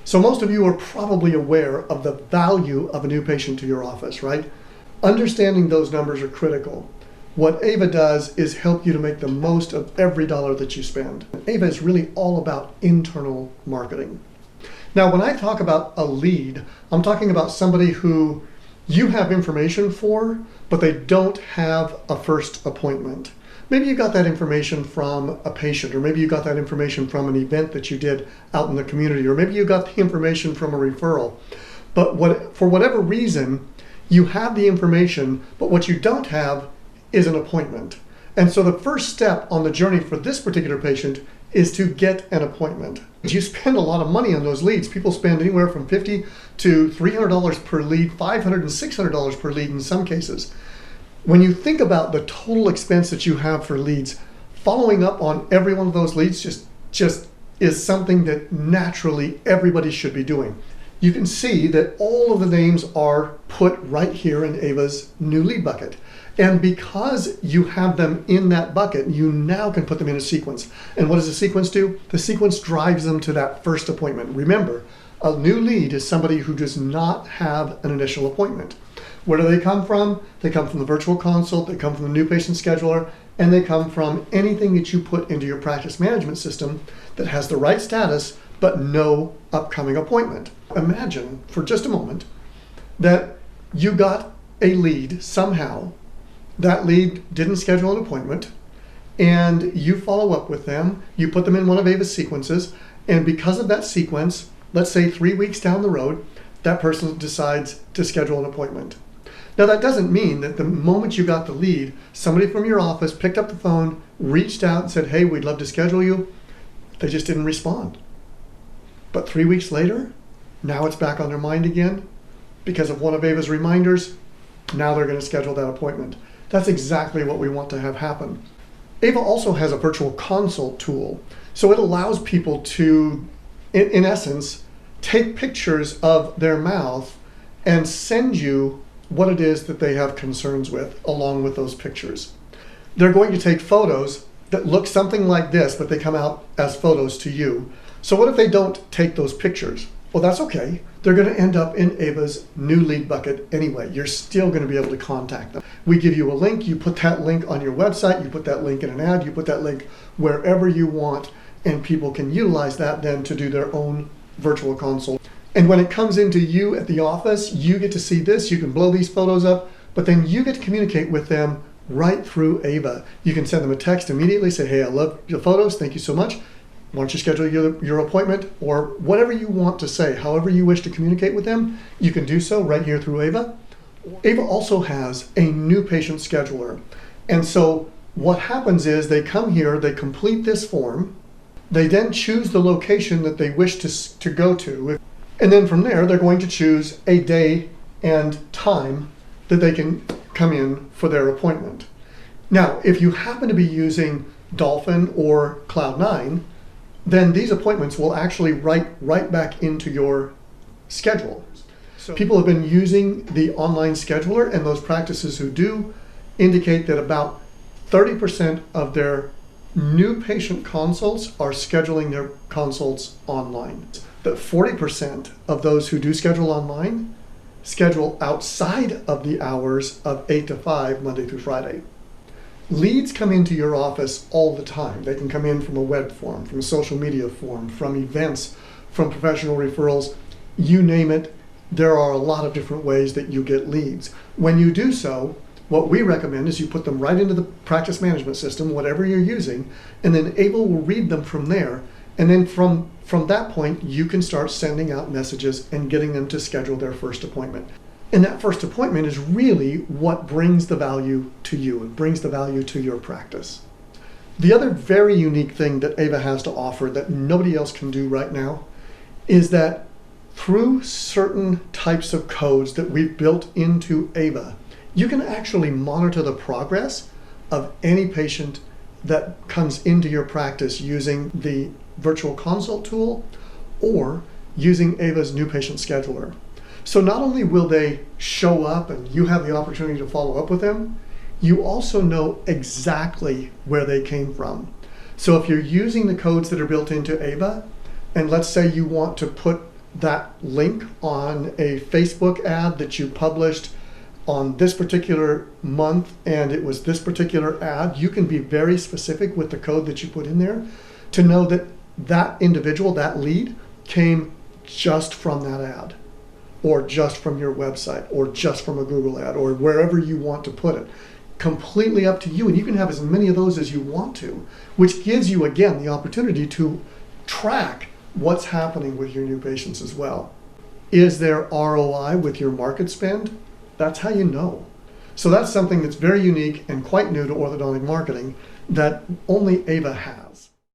So most of you are probably aware of the value of a new patient to your office, right? Understanding those numbers are critical. What Ava does is help you to make the most of every dollar that you spend. Ava is really all about internal marketing. Now, when I talk about a lead, I'm talking about somebody who you have information for, but they don't have a first appointment. Maybe you got that information from a patient, or maybe you got that information from an event that you did out in the community, or maybe you got the information from a referral. But for whatever reason, you have the information, but what you don't have is an appointment. And so the first step on the journey for this particular patient is to get an appointment. You spend a lot of money on those leads. People spend anywhere from $50 to $300 per lead, $500 and $600 per lead in some cases. When you think about the total expense that you have for leads, following up on every one of those leads just is something that naturally everybody should be doing. You can see that all of the names are put right here in Ava's new lead bucket. And because you have them in that bucket, you now can put them in a sequence. And what does the sequence do? The sequence drives them to that first appointment. Remember, a new lead is somebody who does not have an initial appointment. Where do they come from? They come from the virtual consult, they come from the new patient scheduler, and they come from anything that you put into your practice management system that has the right status, but no upcoming appointment. Imagine for just a moment that you got a lead somehow. That lead didn't schedule an appointment, and you follow up with them, you put them in one of Ava's sequences, and because of that sequence, let's say 3 weeks down the road, that person decides to schedule an appointment. Now that doesn't mean that the moment you got the lead, somebody from your office picked up the phone, reached out and said, hey, we'd love to schedule you. They just didn't respond. But 3 weeks later, now it's back on their mind again. Because of one of Ava's reminders, now they're going to schedule that appointment. That's exactly what we want to have happen. Ava also has a virtual consult tool. So it allows people to, in essence, take pictures of their mouth and send you what it is that they have concerns with along with those pictures. They're going to take photos that look something like this, but they come out as photos to you. So what if they don't take those pictures? Well, that's okay. They're going to end up in Ava's new lead bucket anyway. You're still going to be able to contact them. We give you a link. You put that link on your website. You put that link in an ad. You put that link wherever you want, and people can utilize that then to do their own virtual consult. And when it comes into you at the office, you get to see this. You can blow these photos up, but then you get to communicate with them right through Ava. You can send them a text immediately, say, hey, I love your photos. Thank you so much. Why don't you schedule your appointment, or whatever you want to say, however you wish to communicate with them, you can do so right here through Ava. Ava also has a new patient scheduler. And so what happens is they come here, they complete this form, they then choose the location that they wish to go to. And then from there, they're going to choose a day and time that they can come in for their appointment. Now, if you happen to be using Dolphin or Cloud9, then these appointments will actually write right back into your schedule. So people have been using the online scheduler, and those practices who do indicate that about 30% of their new patient consults are scheduling their consults online. That 40% of those who do schedule online schedule outside of the hours of 8 to 5, Monday through Friday. Leads come into your office all the time. They can come in from a web form, from a social media form, from events, from professional referrals, you name it. There are a lot of different ways that you get leads. When you do so, what we recommend is you put them right into the practice management system, whatever you're using, and then Ava will read them from there. And then from that point, you can start sending out messages and getting them to schedule their first appointment. And that first appointment is really what brings the value to you and brings the value to your practice. The other very unique thing that Ava has to offer that nobody else can do right now is that through certain types of codes that we've built into Ava, you can actually monitor the progress of any patient that comes into your practice using the virtual consult tool or using Ava's new patient scheduler. So not only will they show up and you have the opportunity to follow up with them, you also know exactly where they came from. So if you're using the codes that are built into Ava, and let's say you want to put that link on a Facebook ad that you published on this particular month and it was this particular ad, you can be very specific with the code that you put in there to know that that individual, that lead, came just from that ad, or just from your website, or just from a Google ad, or wherever you want to put it. Completely up to you, and you can have as many of those as you want to, which gives you, again, the opportunity to track what's happening with your new patients as well. Is there ROI with your market spend? That's how you know. So that's something that's very unique and quite new to orthodontic marketing that only Ava has.